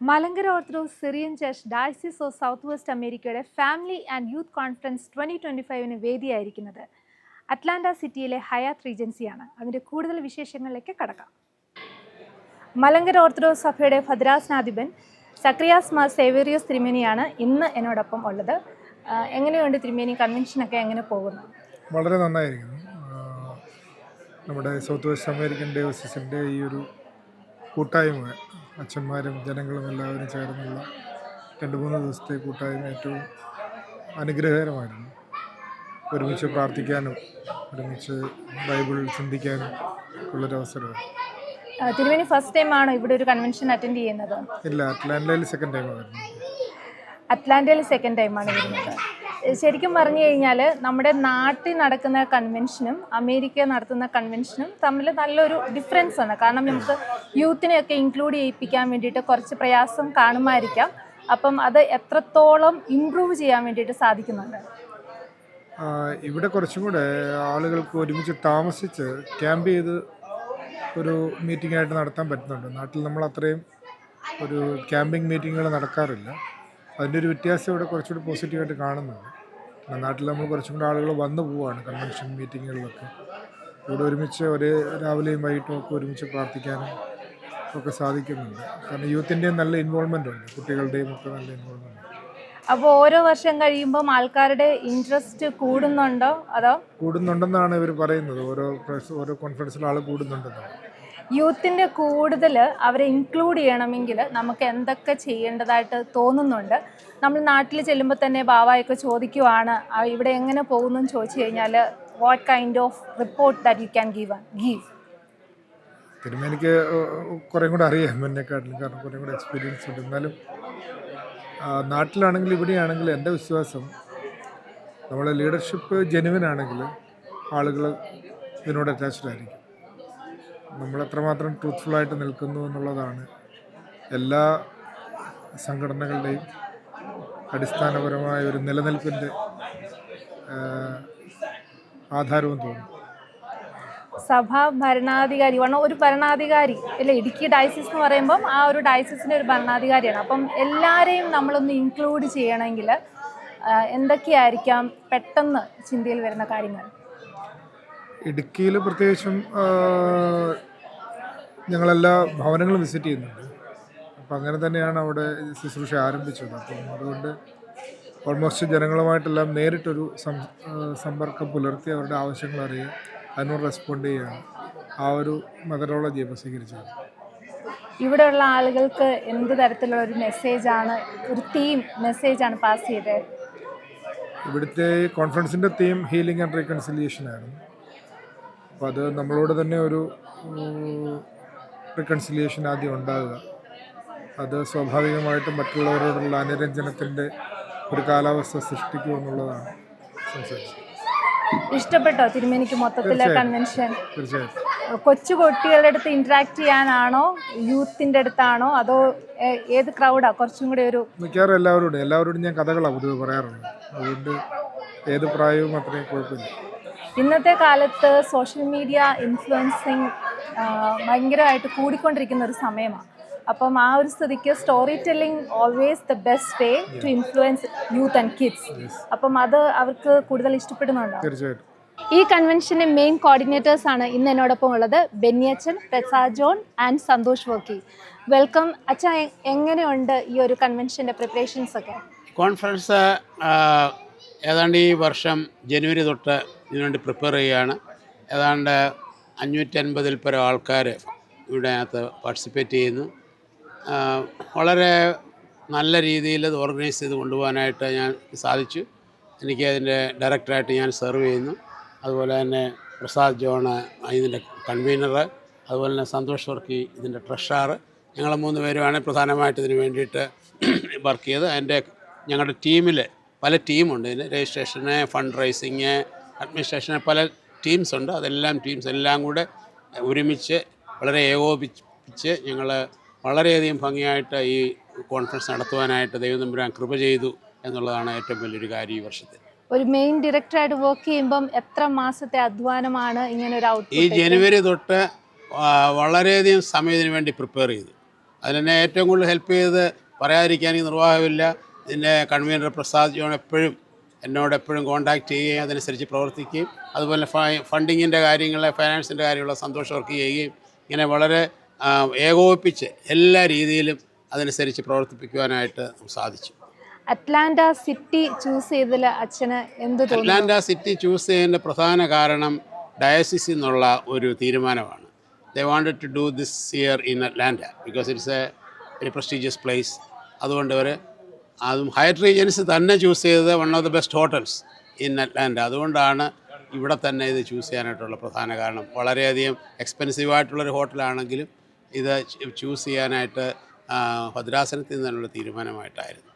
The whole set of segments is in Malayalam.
Malankara orthodox Syrian church diocese of south west അമേരിക്കയുടെ ഫാമിലി ആൻഡ് യൂത്ത് കോൺഫറൻസ് 2025 വേദിയായിരിക്കുന്നത് അറ്റ്ലാന്റ സിറ്റിയിലെ ഹയാത്ത് റീജൻസിയാണ്. അതിൻ്റെ കൂടുതൽ വിശേഷങ്ങളിലേക്ക് കടക്കാം. മലങ്കര ഓർത്തഡോക്സ് സഭയുടെ ഭദ്രാസനാധിപൻ സക്രിയാസ് മാർ സേവേറിയോസ് തിരുമേനിയാണ് ഇന്ന് എന്നോടൊപ്പം ഉള്ളത്. എങ്ങനെയുണ്ട് തിരുമേനി, കൺവെൻഷനൊക്കെ എങ്ങനെ പോകുന്നു? വളരെ നന്നായിരിക്കുന്നു. നമ്മുടെ സൗത്ത് വെസ്റ്റ് അമേരിക്കൻ ഡയോസിസിൻ്റെ ഈ ഒരു കൂട്ടായ്മ, അച്ഛന്മാരും ജനങ്ങളും എല്ലാവരും ചേർന്നുള്ള 2-3 ദിവസത്തെ കൂട്ടായ്മ ഏറ്റവും അനുഗ്രഹകരമായിരുന്നു. ഒരുമിച്ച് പ്രാർത്ഥിക്കാനും ഒരുമിച്ച് ബൈബിൾ ചിന്തിക്കാനും ഉള്ളൊരവസരമാണ്. തിരുമേനി ഫസ്റ്റ് ടൈമാണോ ഇവിടെ ഒരു കൺവെൻഷൻ അറ്റൻഡ് ചെയ്യുന്നത്? ഇല്ല, അറ്റ്ലാന്റയിൽ സെക്കൻഡ് ടൈമായിരുന്നു. അറ്റ്ലാന്റയിൽ സെക്കൻഡ് ടൈമാണ് വരുന്നത്. ശരിക്കും പറഞ്ഞു കഴിഞ്ഞാൽ നമ്മുടെ നാട്ടിൽ നടക്കുന്ന കൺവെൻഷനും അമേരിക്ക നടത്തുന്ന കൺവെൻഷനും തമ്മിൽ നല്ലൊരു ഡിഫറൻസ് ആണ്. കാരണം നമുക്ക് യൂത്തിനെയൊക്കെ ഇൻക്ലൂഡ് ചെയ്യിപ്പിക്കാൻ വേണ്ടിയിട്ട് കുറച്ച് പ്രയാസം കാണുമായിരിക്കാം. അപ്പം അത് എത്രത്തോളം ഇമ്പ്രൂവ് ചെയ്യാൻ വേണ്ടിയിട്ട് സാധിക്കുന്നുണ്ട്? ഇവിടെ കുറച്ചും കൂടെ ആളുകൾക്ക് ഒരുമിച്ച് താമസിച്ച് ക്യാമ്പ് ചെയ്ത് ഒരു മീറ്റിംഗ് ആയിട്ട് നടത്താൻ പറ്റുന്നുണ്ട്. നാട്ടിൽ നമ്മൾ അത്രയും ഒരു ക്യാമ്പിംഗ് മീറ്റിങ്ങുകൾ നടക്കാറില്ല. അതിൻ്റെ ഒരു വ്യത്യാസം ഇവിടെ കുറച്ചുകൂടി പോസിറ്റീവായിട്ട് കാണുന്നുണ്ട്. നാട്ടിൽ നമ്മൾ കുറച്ചും കൂടി ആളുകൾ വന്നു പോവുകയാണ് കൺവെൻഷൻ മീറ്റിങ്ങുകളിലൊക്കെ. ഇവിടെ ഒരുമിച്ച് ഒരേ രാവിലെയും വൈകിട്ടും ഒക്കെ ഒരുമിച്ച് പ്രാർത്ഥിക്കാനും ഒക്കെ സാധിക്കുന്നുണ്ട്. കാരണം യൂത്തിൻ്റെയും നല്ല ഇൻവോൾവ്മെൻ്റ് ഉണ്ട്, കുട്ടികളുടെയും ഒക്കെ നല്ല ഇൻവോൾവ്മെൻ്റ് ഉണ്ട്. അപ്പോൾ ഓരോ വർഷം കഴിയുമ്പം ആൾക്കാരുടെ ഇൻട്രസ്റ്റ് കൂടുന്നുണ്ടോ? അതോ കൂടുന്നുണ്ടെന്നാണ് ഇവർ പറയുന്നത്. ഓരോ കോൺഫറൻസിൽ ആൾ കൂടുന്നുണ്ടെന്നാണ്. യൂത്തിൻ്റെ കൂടുതൽ അവരെ ഇൻക്ലൂഡ് ചെയ്യണമെങ്കിൽ നമുക്ക് എന്തൊക്കെ ചെയ്യേണ്ടതായിട്ട് തോന്നുന്നുണ്ട്? നമ്മൾ നാട്ടിൽ ചെല്ലുമ്പോൾ തന്നെ ബാവായൊക്കെ ചോദിക്കുവാണ് ഇവിടെ എങ്ങനെ പോകുന്നു എന്ന് ചോദിച്ചു കഴിഞ്ഞാൽ what kind of report that you can give? തിരുമേനിക്ക് കുറേ കൂടെ അറിയാം എന്നെക്കാട്ടിലും, കാരണം കുറേ കൂടെ എക്സ്പീരിയൻസ് ഉണ്ട്. എന്നാലും നാട്ടിലാണെങ്കിലും ഇവിടെയാണെങ്കിലും എൻ്റെ വിശ്വാസം നമ്മളെ ലീഡർഷിപ്പ് ജെനുവിൻ ആണെങ്കിൽ ആളുകൾ ഇതിനോട് അറ്റാച്ച്ഡ് ആയിരിക്കും. നമ്മൾ എത്രമാത്രം ട്രൂത്ത്ഫുള്ളായിട്ട് നിൽക്കുന്നു എന്നുള്ളതാണ് എല്ലാ സംഘടനകളുടെയും അടിസ്ഥാനപരമായ ഒരു നിലനിൽപ്പിൻ്റെ ആധാരവും തോന്നുന്നു. സഭാ ഭരണാധികാരി ഒരു ഭരണാധികാരി അല്ലേ? ഇടുക്കി ഡയസിസ് എന്ന് പറയുമ്പം ആ ഒരു ഡയസിസിൻ്റെ ഒരു ഭരണാധികാരിയാണ്. അപ്പം എല്ലാവരെയും നമ്മളൊന്ന് ഇൻക്ലൂഡ് ചെയ്യണമെങ്കിൽ എന്തൊക്കെയായിരിക്കാം പെട്ടെന്ന് ചിന്തയിൽ വരുന്ന കാര്യങ്ങൾ? ഇടുക്കിയിൽ പ്രത്യേകിച്ചും ഞങ്ങളെല്ലാ ഭവനങ്ങളും വിസിറ്റ് ചെയ്യുന്നുണ്ട്. അപ്പം അങ്ങനെ തന്നെയാണ് അവിടെ ശുശ്രൂഷ ആരംഭിച്ചത്. അപ്പം അതുകൊണ്ട് ഓൾമോസ്റ്റ് ജനങ്ങളുമായിട്ടെല്ലാം നേരിട്ടൊരു സമ്പർക്കം പുലർത്തി അവരുടെ ആവശ്യങ്ങൾ അറിയുക, അതിനോട് റെസ്പോണ്ട് ചെയ്യുകയാണ് ആ ഒരു മെത്തഡോളജി ഇപ്പോൾ സ്വീകരിച്ചത്. ഇവിടെയുള്ള ആളുകൾക്ക് എന്ത് തരത്തിലുള്ള ഒരു മെസ്സേജാണ്, ഒരു മെസ്സേജാണ് പാസ് ചെയ്തത്? ഇവിടുത്തെ കോൺഫറൻസിൻ്റെ തീം ഹീലിംഗ് ആൻഡ് റീകൺസിലിയേഷൻ ആയിരുന്നു. അപ്പോൾ അത് നമ്മളോട് തന്നെ ഒരു റീകൺസിലിയേഷൻ ആദ്യം ഉണ്ടാകുക, അത് സ്വാഭാവികമായിട്ടും മറ്റുള്ളവരോടുള്ള അനുരഞ്ജനത്തിൻ്റെ ഒരു കാലാവസ്ഥ സൃഷ്ടിക്കുമെന്നുള്ളതാണ് സംസാരിച്ചത്. ഇഷ്ടപ്പെട്ടോ തിരുമേനിക്ക് മൊത്തത്തിലെ കൺവെൻഷൻ? തീർച്ചയായിട്ടും. കൊച്ചു കുട്ടികളുടെ അടുത്ത് ഇൻട്രാക്ട് ചെയ്യാനാണോ, യൂത്തിൻ്റെ അടുത്താണോ, അതോ ഏത് ക്രൗഡാണ് കുറച്ചും കൂടി ഒരു? മിക്കവാറും എല്ലാവരോടും ഞാൻ കഥകളാണ് പൊതുവെ പറയാറുണ്ട്. അതുകൊണ്ട് ഏത് പ്രായവും അത്രയും കുഴപ്പമില്ല. ഇന്നത്തെ കാലത്ത് സോഷ്യൽ മീഡിയ ഇൻഫ്ലുവൻസിങ് ഭയങ്കരമായിട്ട് കൂടിക്കൊണ്ടിരിക്കുന്ന ഒരു സമയമാണ്. അപ്പം ആ ഒരു സ്ഥിതിക്ക് storytelling always the best way to influence youth and kids. അപ്പം അത് അവർക്ക് കൂടുതൽ ഇഷ്ടപ്പെടുന്നുണ്ടോ? തീർച്ചയായിട്ടും. ഈ കൺവെൻഷൻ്റെ മെയിൻ കോർഡിനേറ്റേഴ്സ് ആണ് ഇന്ന് എന്നോടൊപ്പം ഉള്ളത്. ബെന്നിയച്ചൻ, Prasad John and Santhosh Varkey. Welcome അച്ഛാ. എങ്ങനെയുണ്ട് ഈ ഒരു കൺവെൻഷൻ്റെ പ്രിപ്പറേഷൻസ് ഒക്കെ? കോൺഫറൻസ് ഏതാണ്ട് ഈ വർഷം ജനുവരി തൊട്ട് ഇതിനുവേണ്ടി പ്രിപ്പയർ ചെയ്യുകയാണ്. ഏതാണ്ട് 550-ൽ പരം ആൾക്കാർ ഇവിടെ അകത്ത് പാർട്ടിസിപ്പേറ്റ് ചെയ്യുന്നു. വളരെ നല്ല രീതിയിൽ ഇത് ഓർഗനൈസ് ചെയ്ത് കൊണ്ടുപോകാനായിട്ട് ഞാൻ സാധിച്ചു. എനിക്ക് അതിൻ്റെ ഡയറക്ടറായിട്ട് ഞാൻ സെർവ് ചെയ്യുന്നു. അതുപോലെ തന്നെ പ്രസാദ് ജോണ് ഇതിൻ്റെ കൺവീനർ, അതുപോലെ തന്നെ സന്തോഷ് വർക്കി ഇതിൻ്റെ ട്രഷറർ. ഞങ്ങൾ 3 പേരുമാണ് പ്രധാനമായിട്ട് ഇതിന് വേണ്ടിയിട്ട് വർക്ക് ചെയ്ത്. ഞങ്ങളുടെ ടീമിൽ പല ടീമുണ്ട്. ഇതിന് രജിസ്ട്രേഷന്, ഫണ്ട് റൈസിങ്, അഡ്മിനിസ്ട്രേഷന് പല ടീംസ് ഉണ്ട്. ടീംസ് എല്ലാം കൂടെ ഒരുമിച്ച് വളരെ ഏകോപിപ്പിച്ച് ഞങ്ങൾ വളരെയധികം ഭംഗിയായിട്ട് ഈ കോൺഫറൻസ് നടത്തുവാനായിട്ട് ദൈവതമ്പുരാൻ കൃപ ചെയ്തു എന്നുള്ളതാണ് ഏറ്റവും വലിയൊരു കാര്യം ഈ വർഷത്തിൽ. ഒരു മെയിൻ ഡയറക്ടറായിട്ട് വർക്ക് ചെയ്യുമ്പം എത്ര മാസത്തെ അധ്വാനമാണ് ഇങ്ങനെ ഒരു ഔട്ട്പുട്ട്? ഈ ജനുവരി തൊട്ട് വളരെയധികം സമയത്തിന് വേണ്ടി പ്രിപ്പയർ ചെയ്തു. അതിനെന്നെ ഏറ്റവും കൂടുതൽ ഹെൽപ്പ് ചെയ്ത് പറയാതിരിക്കാൻ ഈ നിർവാഹമില്ല. ഇതിൻ്റെ കൺവീനർ പ്രസാദ് ജോൺ എപ്പോഴും എന്നോട് എപ്പോഴും കോൺടാക്റ്റ് ചെയ്യുകയും അതനുസരിച്ച് പ്രവർത്തിക്കുകയും അതുപോലെ ഫണ്ടിങ്ങിൻ്റെ കാര്യങ്ങൾ, ഫൈനാൻസിൻ്റെ കാര്യമുള്ള സന്തോഷം വർക്ക് ചെയ്യുകയും ഇങ്ങനെ വളരെ ഏകോപിപ്പിച്ച് എല്ലാ രീതിയിലും അതനുസരിച്ച് പ്രവർത്തിപ്പിക്കുവാനായിട്ട് സാധിച്ചു. അറ്റ്ലാന്റ സിറ്റി ചൂസ് ചെയ്തതിൽ അച്ഛന് എന്ത് തോന്നുന്നു? അറ്റ്ലാന്റ സിറ്റി ചൂസ് ചെയ്യുന്നതിൻ്റെ പ്രധാന കാരണം ഡയസിസിൽ നിന്നുള്ള ഒരു തീരുമാനമാണ്. They wanted to do this year in Atlanta because it's a very prestigious place. അതുകൊണ്ട് അതും ഹയറ്റ് റീജൻസ് തന്നെ ചൂസ് ചെയ്തത് one of the best hotels in Atlanta. അതുകൊണ്ടാണ് ഇവിടെ തന്നെ ഇത് ചൂസ് ചെയ്യാനായിട്ടുള്ള പ്രധാന കാരണം. വളരെയധികം എക്സ്പെൻസീവായിട്ടുള്ളൊരു ഹോട്ടലാണെങ്കിലും ഇത് ചൂസ് ചെയ്യാനായിട്ട് ഭദ്രാസനത്തിൽ നിന്നുള്ള തീരുമാനമായിട്ടായിരുന്നു.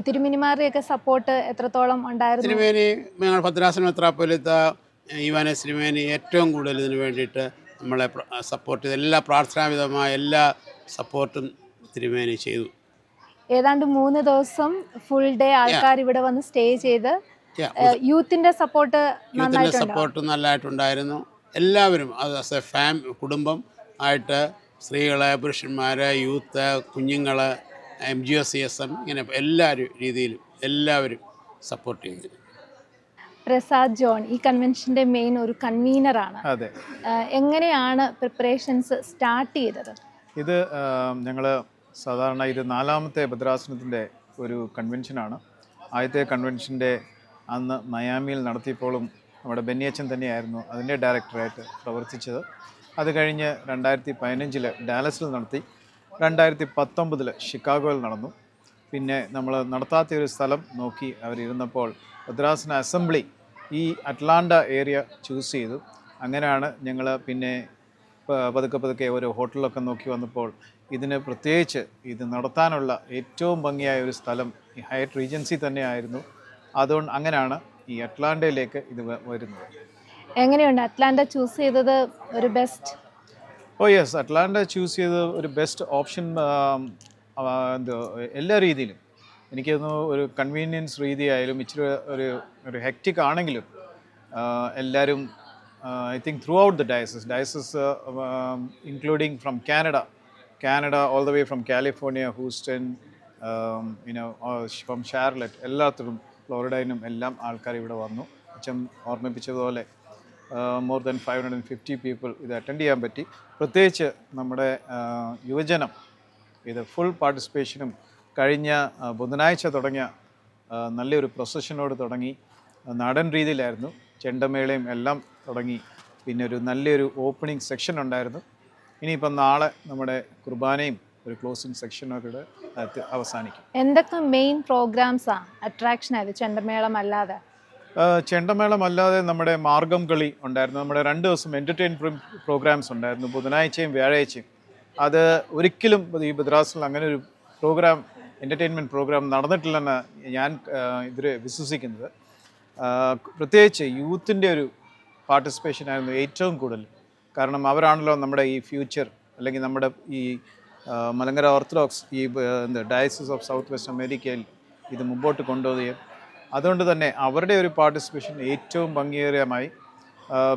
തിരുമേനിമാരുടെയൊക്കെ സപ്പോർട്ട് എത്രത്തോളം ഉണ്ടായിരുന്നു? തിരുമേനി, ഞങ്ങൾ ഭദ്രാസനം മെത്രാപ്പൊലീത്ത ഈവാനസ് തിരുമേനി ഏറ്റവും കൂടുതൽ ഇതിന് വേണ്ടിയിട്ട് നമ്മളെ സപ്പോർട്ട് ചെയ്ത് എല്ലാ പ്രാർത്ഥനാവിധമായ എല്ലാ സപ്പോർട്ടും തിരുമേനി ചെയ്തു. ഏതാണ്ട് 3 ദിവസം ഫുൾ ഡേ ആൾക്കാർ ഇവിടെ വന്ന് സ്റ്റേ ചെയ്ത് യൂത്തിൻ്റെ സപ്പോർട്ട് നല്ലതായിട്ടുണ്ടായിരുന്നു. എല്ലാവരും ആസ് എ കുടുംബം ആയിട്ട് സ്ത്രീകൾ, പുരുഷന്മാർ, യൂത്ത്, കുഞ്ഞുങ്ങൾ, MGOCSM ഇങ്ങനെ എല്ലാ രീതിയിലും എല്ലാവരും സപ്പോർട്ട് ചെയ്തു. പ്രസാദ് ജോൺ ഈ കൺവെൻഷൻ്റെ മെയിൻ ഒരു കൺവീനറാണ്. അതെ. എങ്ങനെയാണ് പ്രിപ്പറേഷൻസ് സ്റ്റാർട്ട് ചെയ്തത്? ഇത് ഞങ്ങൾ സാധാരണ ഇത് 4ാമത്തെ ഭദ്രാസനത്തിൻ്റെ ഒരു കൺവെൻഷനാണ്. ആദ്യത്തെ കൺവെൻഷൻ്റെ അന്ന് മയാമിയിൽ നടത്തിയപ്പോഴും നമ്മുടെ ബെന്നിയച്ചൻ തന്നെയായിരുന്നു അതിൻ്റെ ഡയറക്ടറായിട്ട് പ്രവർത്തിച്ചത്. അത് കഴിഞ്ഞ് 2015 ഡാലസിൽ നടത്തി, 2019 ഷിക്കാഗോയിൽ നടന്നു. പിന്നെ നമ്മൾ നടത്താത്ത ഒരു സ്ഥലം നോക്കി അവരിരുന്നപ്പോൾ ഭദ്രാസന അസംബ്ലി ഈ അറ്റ്ലാന്റ ഏരിയ ചൂസ് ചെയ്തു. അങ്ങനെയാണ് ഞങ്ങൾ പിന്നെ പതുക്കെ ഒരു ഹോട്ടലൊക്കെ നോക്കി വന്നപ്പോൾ ഇതിന് പ്രത്യേകിച്ച് ഇത് നടത്താനുള്ള ഏറ്റവും ഭംഗിയായ ഒരു സ്ഥലം ഈ ഹയറ്റ് റീജൻസി തന്നെയായിരുന്നു. അതുകൊണ്ട് അങ്ങനെയാണ് ഈ അറ്റ്ലാന്റയിലേക്ക് ഇത് വരുന്നത്. എങ്ങനെയുണ്ട് അറ്റ്ലാന്റ ചൂസ് ചെയ്തത് ഒരു ബെസ്റ്റ്? യെസ്, അറ്റ്ലാന്റ ചൂസ് ചെയ്തത് ഒരു ബെസ്റ്റ് ഓപ്ഷൻ. എല്ലാ രീതിയിലും എനിക്ക് തോന്നുന്നു ഒരു കൺവീനിയൻസ് രീതിയായാലും ഇച്ചിരി ഒരു ഹെക്റ്റിക് ആണെങ്കിലും എല്ലാവരും I think throughout the diocese including from Canada all the way from California, Houston, from Charlotte, എല്ലാത്തിലും ഫ്ലോറിഡയിലും എല്ലാം ആൾക്കാർ ഇവിടെ വന്നു. അച്ഛൻ ഓർമ്മിപ്പിച്ചതുപോലെ more than 550 people ഇത് അറ്റൻഡ് ചെയ്യാൻ പറ്റി. പ്രത്യേകിച്ച് നമ്മുടെ യുവജനം ഇത് ഫുൾ പാർട്ടിസിപ്പേഷനും കഴിഞ്ഞ ബുധനാഴ്ച തുടങ്ങിയ നല്ലൊരു പ്രൊസഷനോട് തുടങ്ങി. നാടൻ രീതിയിലായിരുന്നു, ചെണ്ടമേളയും എല്ലാം തുടങ്ങി. പിന്നെ ഒരു നല്ലൊരു ഓപ്പണിംഗ് സെക്ഷൻ ഉണ്ടായിരുന്നു. ഇനിയിപ്പം നാളെ നമ്മുടെ കുർബാനയും ഒരു ക്ലോസിംഗ് സെക്ഷനൊക്കെ അവസാനിക്കും. എന്തൊക്കെ മെയിൻ പ്രോഗ്രാംസാണ് അട്രാക്ഷൻ ആയത് ചെണ്ടമേളം അല്ലാതെ? ചെണ്ടമേളം അല്ലാതെ നമ്മുടെ മാർഗം കളി ഉണ്ടായിരുന്നു. നമ്മുടെ 2 ദിവസം എൻ്റർടൈൻമെൻറ്റ് പ്രോഗ്രാംസ് ഉണ്ടായിരുന്നു, ബുധനാഴ്ചയും വ്യാഴാഴ്ചയും. അത് ഒരിക്കലും ഈ ഭദ്രാസനിൽ അങ്ങനെ ഒരു എൻ്റർടൈൻമെൻറ്റ് പ്രോഗ്രാം നടന്നിട്ടില്ലെന്ന് ഞാൻ ഇതിൽ വിശ്വസിക്കുന്നത്. പ്രത്യേകിച്ച് യൂത്തിൻ്റെ ഒരു പാർട്ടിസിപ്പേഷൻ ആയിരുന്നു ഏറ്റവും കൂടുതൽ. കാരണം അവരാണല്ലോ നമ്മുടെ ഈ ഫ്യൂച്ചർ, അല്ലെങ്കിൽ നമ്മുടെ ഈ മലങ്കര ഓർത്തഡോക്സ് ഈ ഡയസിസ് ഓഫ് സൗത്ത് വെസ്റ്റ് അമേരിക്കയിൽ ഇത് മുമ്പോട്ട് കൊണ്ടുപോവുകയും അതുകൊണ്ട് തന്നെ അവരുടെ ഒരു പാർട്ടിസിപ്പേഷൻ ഏറ്റവും ഭംഗിയേറിയമായി.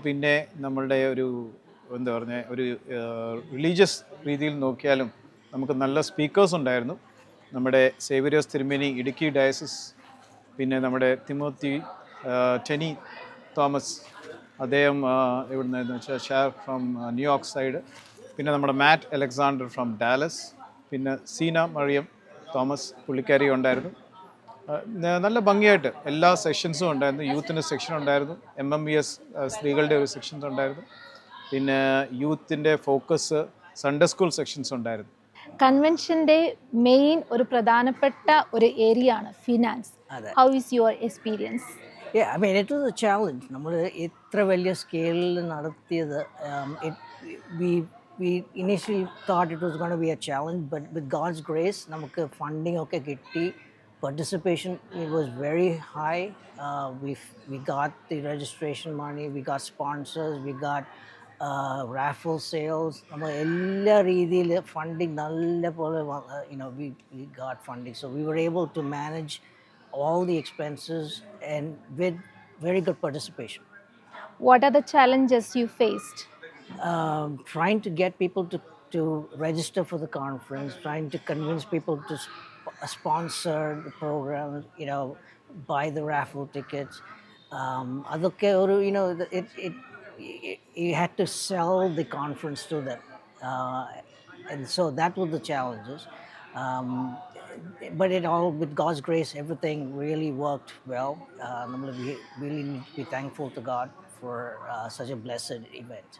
പിന്നെ നമ്മളുടെ ഒരു ഒരു റിലീജിയസ് രീതിയിൽ നോക്കിയാലും നമുക്ക് നല്ല സ്പീക്കേഴ്സ് ഉണ്ടായിരുന്നു. നമ്മുടെ സേവ്യറിയോസ് തിരുമേനി ഇടുക്കി ഡയസിസ്, പിന്നെ നമ്മുടെ തിമോത്തി ടെനി തോമസ്, അദ്ദേഹം എവിടുന്ന് വെച്ചാൽ ഷെയർ ഫ്രം ന്യൂയോർക്ക് സൈഡ്, പിന്നെ നമ്മുടെ മാറ്റ് അലക്സാണ്ടർ ഫ്രം ഡാലസ്, പിന്നെ സീന മറിയം തോമസ് പുള്ളിക്കാരി ഉണ്ടായിരുന്നു. നല്ല ഭംഗിയായിട്ട് എല്ലാ സെക്ഷൻസും ഉണ്ടായിരുന്നു. യൂത്തിൻ്റെ സെക്ഷൻ ഉണ്ടായിരുന്നു, MMBS സ്ത്രീകളുടെ ഒരു സെക്ഷൻസ് ഉണ്ടായിരുന്നു, പിന്നെ യൂത്തിൻ്റെ ഫോക്കസ് സൺഡേ സ്കൂൾ സെക്ഷൻസ് ഉണ്ടായിരുന്നു. കൺവെൻഷൻ്റെ മെയിൻ ഒരു പ്രധാനപ്പെട്ട ഒരു ഏരിയ ആണ് finance. How is your experience? I mean, it was a challenge. നമ്മൾ ഇത്ര വലിയ സ്കെയിലിൽ നടത്തിയത്, we initially thought it was going to be a challenge, but with God's grace നമുക്ക് ഫണ്ടിങ് ഒക്കെ കിട്ടി. Participation, it was very high. We got the registration money, we got sponsors, we got raffle sales. നമ്മൾ എല്ലാ രീതിയിൽ ഫണ്ടിങ് നല്ല പോലെ we got funding, so we were able to manage all the expenses and with very good participation. What are the challenges you faced? Trying to get people to to register for the conference, trying to convince people to sponsor the program, you know, buy the raffle tickets. അതൊക്കെ ഒരു, you know, you had to sell the conference to them. And so that was the challenges. But it all, with God's grace, everything really worked well. We really need to be thankful to God for such a blessed event.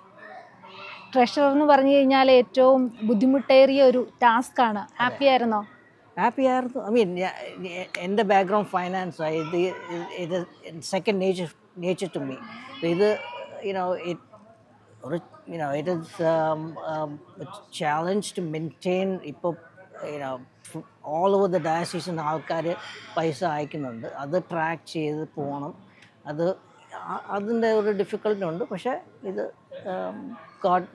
Treasurer എന്ന് പറഞ്ഞു കഴിഞ്ഞാൽ ഏറ്റവും ബുദ്ധിമുട്ടേറിയ ഒരു ടാസ്ക്കാണ്. ഹാപ്പി ആയിരുന്നോ? Happy ആയിരുന്നു. I mean, എൻ്റെ ബാക്ക്ഗ്രൗണ്ട് ഫൈനാൻസ് ഇത് സെക്കൻഡ് നേച്ചർ ടു മീ. ഇത് it is a challenge to maintain. ഇപ്പോൾ all over the diocese ആൾക്കാർ പൈസ അയക്കുന്നുണ്ട്, അത് ട്രാക്ക് ചെയ്ത് പോകണം. അതിൻ്റെ ഒരു ഡിഫിക്കൽട്ടി ഉണ്ട്. പക്ഷേ ഇത്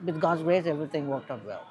with God's grace, everything worked out well.